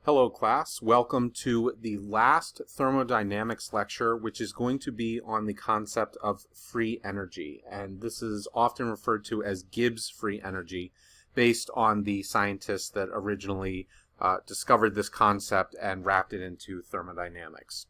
Hello class, welcome to the last thermodynamics lecture, which is going to be on the concept of free energy, and this is often referred to as Gibbs free energy based on the scientists that originally discovered this concept and wrapped it into thermodynamics.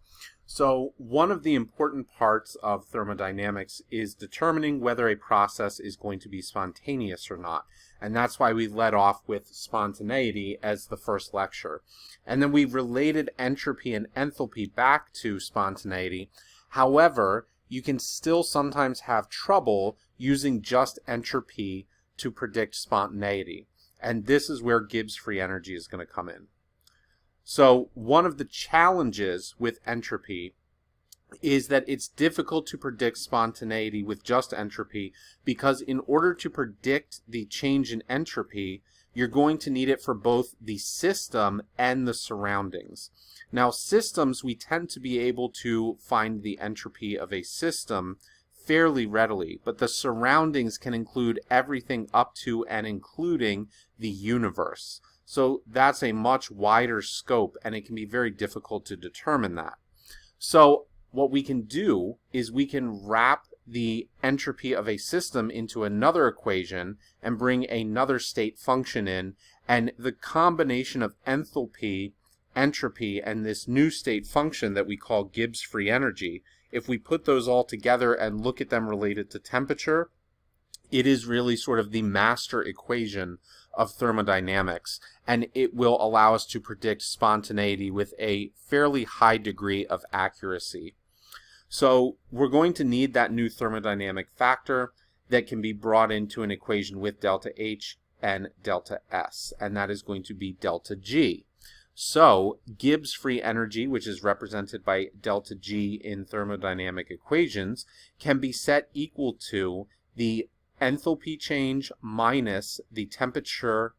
So one of the important parts of thermodynamics is determining whether a process is going to be spontaneous or not. And that's why we led off with spontaneity as the first lecture. And then we related entropy and enthalpy back to spontaneity. However, you can still sometimes have trouble using just entropy to predict spontaneity. And this is where Gibbs free energy is going to come in. So one of the challenges with entropy is that it's difficult to predict spontaneity with just entropy, because in order to predict the change in entropy, you're going to need it for both the system and the surroundings. Now, systems, we tend to be able to find the entropy of a system fairly readily, but the surroundings can include everything up to and including the universe. So that's a much wider scope, and it can be very difficult to determine that. So what we can do is we can wrap the entropy of a system into another equation and bring another state function in, and the combination of enthalpy, entropy, and this new state function that we call Gibbs free energy, if we put those all together and look at them related to temperature, it is really sort of the master equation of thermodynamics, and it will allow us to predict spontaneity with a fairly high degree of accuracy. So we're going to need that new thermodynamic factor that can be brought into an equation with delta H and delta S, and that is going to be delta G. So Gibbs free energy, which is represented by delta G in thermodynamic equations, can be set equal to the enthalpy change minus the temperature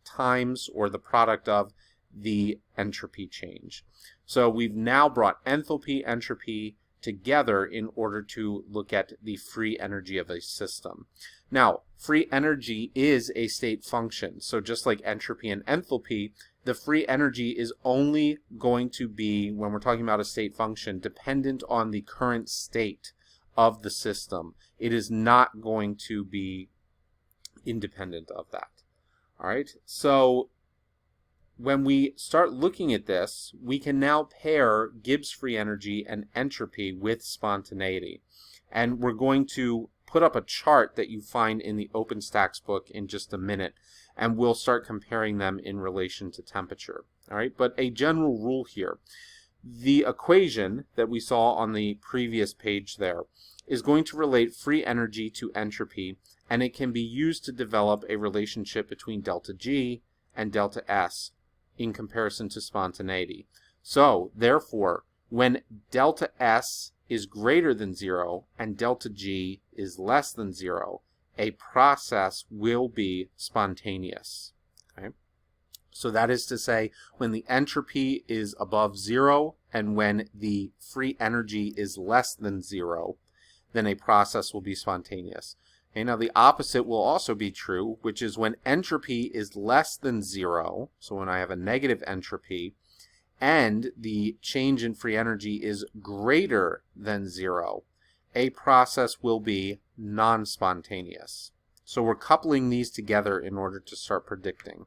times, or the product of, the entropy change. So we've now brought enthalpy, entropy together in order to look at the free energy of a system. Now, free energy is a state function, so just like entropy and enthalpy, the free energy is only going to be, when we're talking about a state function, dependent on the current state of the system. It is not going to be independent of that. All right, so when we start looking at this, we can now pair Gibbs free energy and entropy with spontaneity. And we're going to put up a chart that you find in the OpenStax book in just a minute, and we'll start comparing them in relation to temperature. All right, but a general rule here. The equation that we saw on the previous page there is going to relate free energy to entropy, and it can be used to develop a relationship between delta G and delta S in comparison to spontaneity. So, therefore, when delta S is greater than 0 and delta G is less than 0, a process will be spontaneous. Okay? So that is to say, when the entropy is above 0 and when the free energy is less than 0, then a process will be spontaneous. Okay, now the opposite will also be true, which is when entropy is less than 0, so when I have a negative entropy, and the change in free energy is greater than 0, a process will be non-spontaneous. So we're coupling these together in order to start predicting.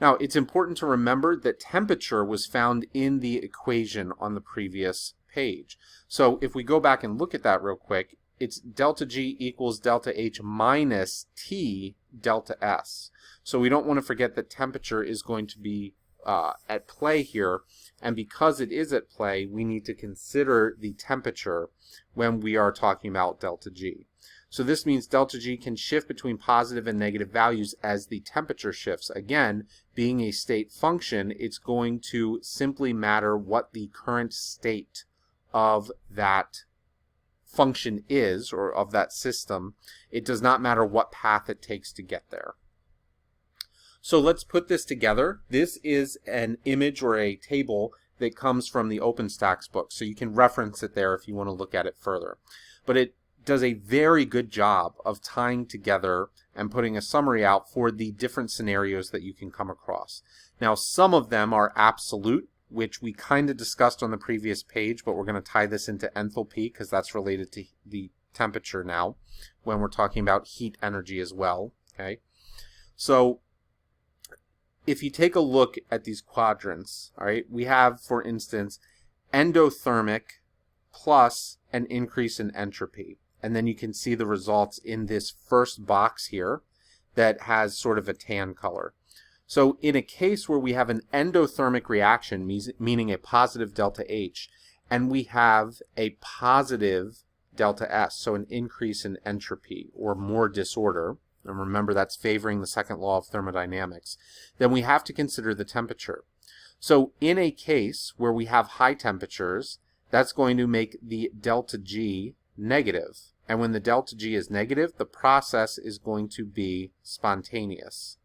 Now, it's important to remember that temperature was found in the equation on the previous page. So if we go back and look at that real quick, it's delta G equals delta H minus T delta S. So we don't want to forget that temperature is going to be at play here, and because it is at play, we need to consider the temperature when we are talking about delta G. So this means delta G can shift between positive and negative values as the temperature shifts. Again, being a state function, it's going to simply matter what the current state of that function is, or of that system. It does not matter what path it takes to get there. So let's put this together. This is an image or a table that comes from the OpenStax book, so you can reference it there if you want to look at it further. But it does a very good job of tying together and putting a summary out for the different scenarios that you can come across. Now, some of them are absolute, which we kind of discussed on the previous page, but we're going to tie this into enthalpy because that's related to the temperature now when we're talking about heat energy as well. Okay, so if you take a look at these quadrants, all right, we have, for instance, endothermic plus an increase in entropy. And then you can see the results in this first box here that has sort of a tan color. So in a case where we have an endothermic reaction, meaning a positive delta H, and we have a positive delta S, so an increase in entropy or more disorder, and remember that's favoring the second law of thermodynamics, then we have to consider the temperature. So in a case where we have high temperatures, that's going to make the delta G negative. And when the delta G is negative, the process is going to be spontaneous.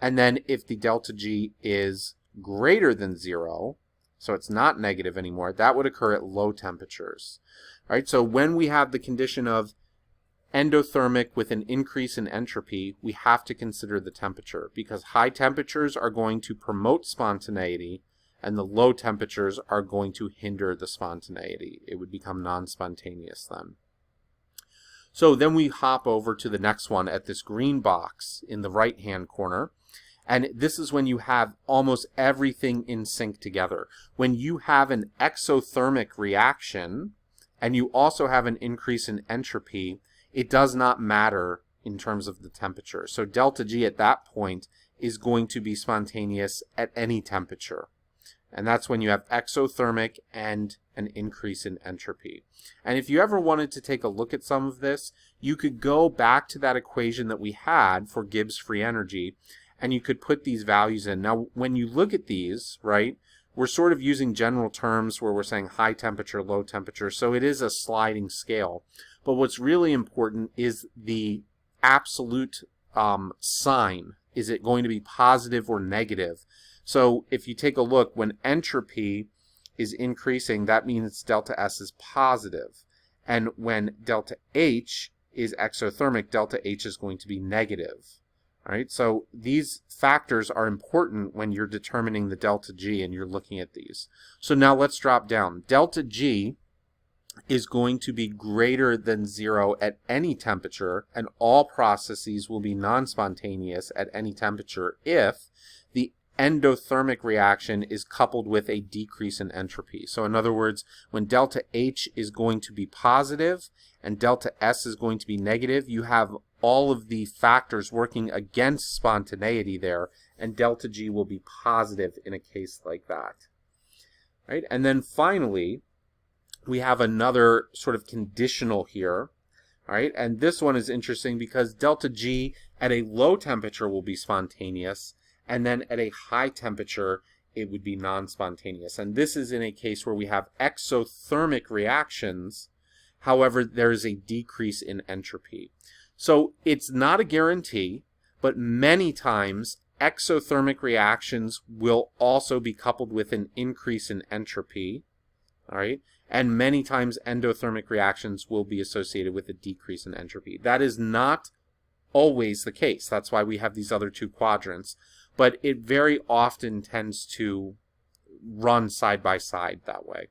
And then if the delta G is greater than 0, so it's not negative anymore, that would occur at low temperatures. All right, so when we have the condition of endothermic with an increase in entropy, we have to consider the temperature because high temperatures are going to promote spontaneity and the low temperatures are going to hinder the spontaneity. It would become non-spontaneous then. So then we hop over to the next one at this green box in the right-hand corner. And this is when you have almost everything in sync together. When you have an exothermic reaction and you also have an increase in entropy, it does not matter in terms of the temperature. So delta G at that point is going to be spontaneous at any temperature. And that's when you have exothermic and an increase in entropy. And if you ever wanted to take a look at some of this, you could go back to that equation that we had for Gibbs free energy, and you could put these values in. Now, when you look at these, right, we're sort of using general terms where we're saying high temperature, low temperature, so it is a sliding scale. But what's really important is the absolute sign. Is it going to be positive or negative? So if you take a look, when entropy is increasing, that means delta S is positive. And when delta H is exothermic, delta H is going to be negative. All right, so these factors are important when you're determining the delta G and you're looking at these. So now let's drop down. Delta G is going to be greater than 0 at any temperature, and all processes will be non-spontaneous at any temperature if the endothermic reaction is coupled with a decrease in entropy. So in other words, when delta H is going to be positive and delta S is going to be negative, you have all of the factors working against spontaneity there, and delta G will be positive in a case like that. Right? And then finally, we have another sort of conditional here. All right? And this one is interesting because delta G at a low temperature will be spontaneous, and then at a high temperature it would be non-spontaneous. And this is in a case where we have exothermic reactions, however there is a decrease in entropy. So it's not a guarantee, but many times exothermic reactions will also be coupled with an increase in entropy, all right? And many times endothermic reactions will be associated with a decrease in entropy. That is not always the case. That's why we have these other two quadrants. But it very often tends to run side by side that way.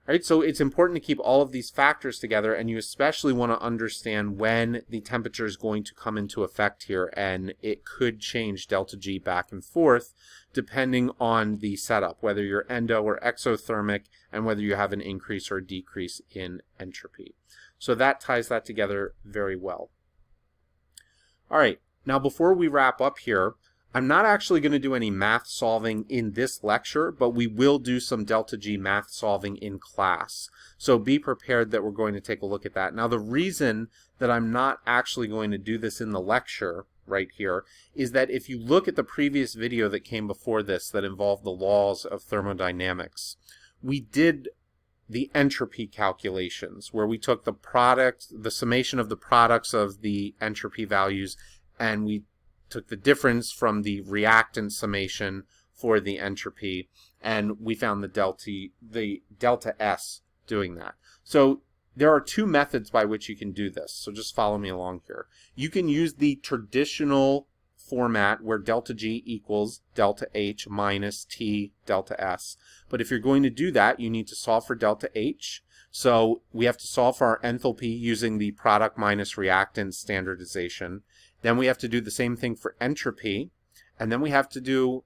All right, so it's important to keep all of these factors together, and you especially want to understand when the temperature is going to come into effect here, and it could change delta G back and forth depending on the setup, whether you're endo or exothermic, and whether you have an increase or decrease in entropy. So that ties that together very well. All right, now before we wrap up here, I'm not actually going to do any math solving in this lecture, but we will do some delta G math solving in class. So be prepared that we're going to take a look at that. Now the reason that I'm not actually going to do this in the lecture right here is that if you look at the previous video that came before this that involved the laws of thermodynamics, we did the entropy calculations where we took the product, the summation of the products of the entropy values, and we took the difference from the reactant summation for the entropy, and we found the delta S doing that. So there are two methods by which you can do this, so just follow me along here. You can use the traditional format where delta G equals delta H minus T delta S. But if you're going to do that, you need to solve for delta H. So we have to solve for our enthalpy using the product minus reactant standardization. Then we have to do the same thing for entropy. And then we have to do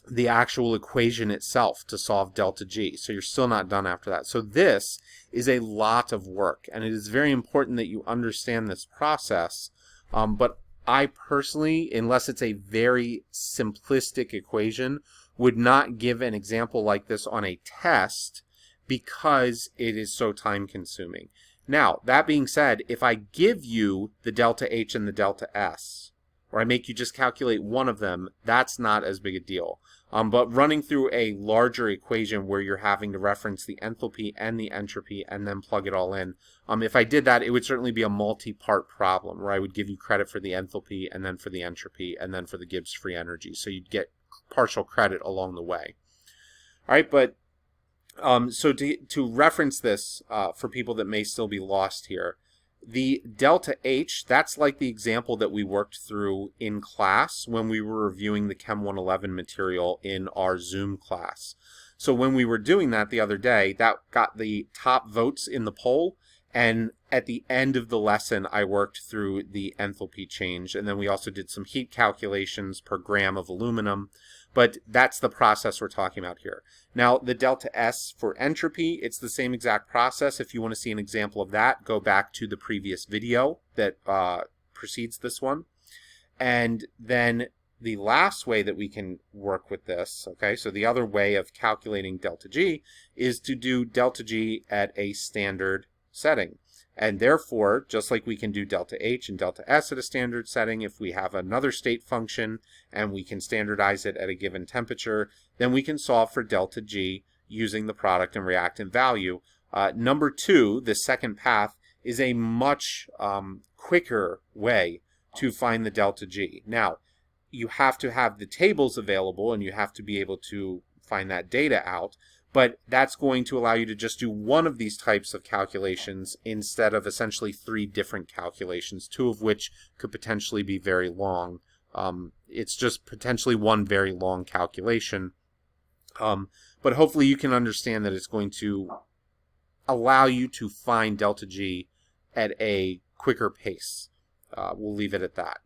the actual equation itself to solve delta G. So you're still not done after that. So this is a lot of work, and it is very important that you understand this process. But I personally, unless it's a very simplistic equation, would not give an example like this on a test because it is so time consuming. Now, that being said, if I give you the delta H and the delta S, or I make you just calculate one of them, that's not as big a deal. But running through a larger equation where you're having to reference the enthalpy and the entropy and then plug it all in, if I did that, it would certainly be a multi-part problem where I would give you credit for the enthalpy and then for the entropy and then for the Gibbs free energy. So you'd get partial credit along the way. All right, but so to reference this for people that may still be lost here, the delta H, that's like the example that we worked through in class when we were reviewing the Chem 111 material in our Zoom class. So when we were doing that the other day, that got the top votes in the poll, and at the end of the lesson I worked through the enthalpy change, and then we also did some heat calculations per gram of aluminum. But that's the process we're talking about here. Now, the delta S for entropy, it's the same exact process. If you want to see an example of that, go back to the previous video that precedes this one. And then the last way that we can work with this, okay, so the other way of calculating delta G is to do delta G at a standard setting. And therefore, just like we can do delta H and delta S at a standard setting, if we have another state function and we can standardize it at a given temperature, then we can solve for delta G using the product and reactant value. Number two, the second path, is a much quicker way to find the delta G. Now, you have to have the tables available and you have to be able to find that data out. But that's going to allow you to just do one of these types of calculations instead of essentially three different calculations, two of which could potentially be very long. It's just potentially one very long calculation. But hopefully you can understand that it's going to allow you to find delta G at a quicker pace. We'll leave it at that.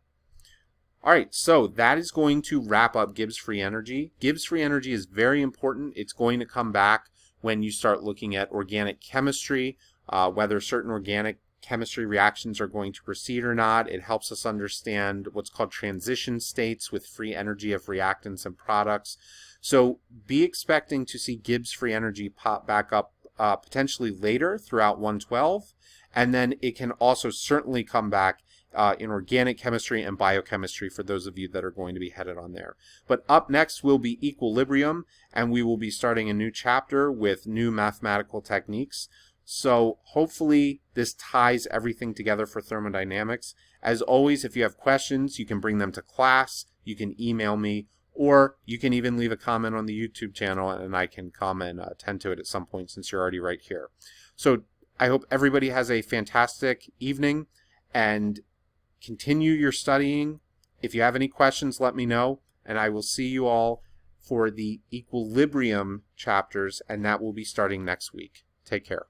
All right, so that is going to wrap up Gibbs Free Energy. Gibbs Free Energy is very important. It's going to come back when you start looking at organic chemistry, whether certain organic chemistry reactions are going to proceed or not. It helps us understand what's called transition states with free energy of reactants and products. So be expecting to see Gibbs Free Energy pop back up potentially later throughout 112, and then it can also certainly come back in organic chemistry and biochemistry for those of you that are going to be headed on there. But up next will be equilibrium, and we will be starting a new chapter with new mathematical techniques. So hopefully this ties everything together for thermodynamics. As always, if you have questions, you can bring them to class, you can email me, or you can even leave a comment on the YouTube channel and I can come and attend to it at some point since you're already right here. So I hope everybody has a fantastic evening and continue your studying. If you have any questions, let me know, and I will see you all for the equilibrium chapters, and that will be starting next week. Take care.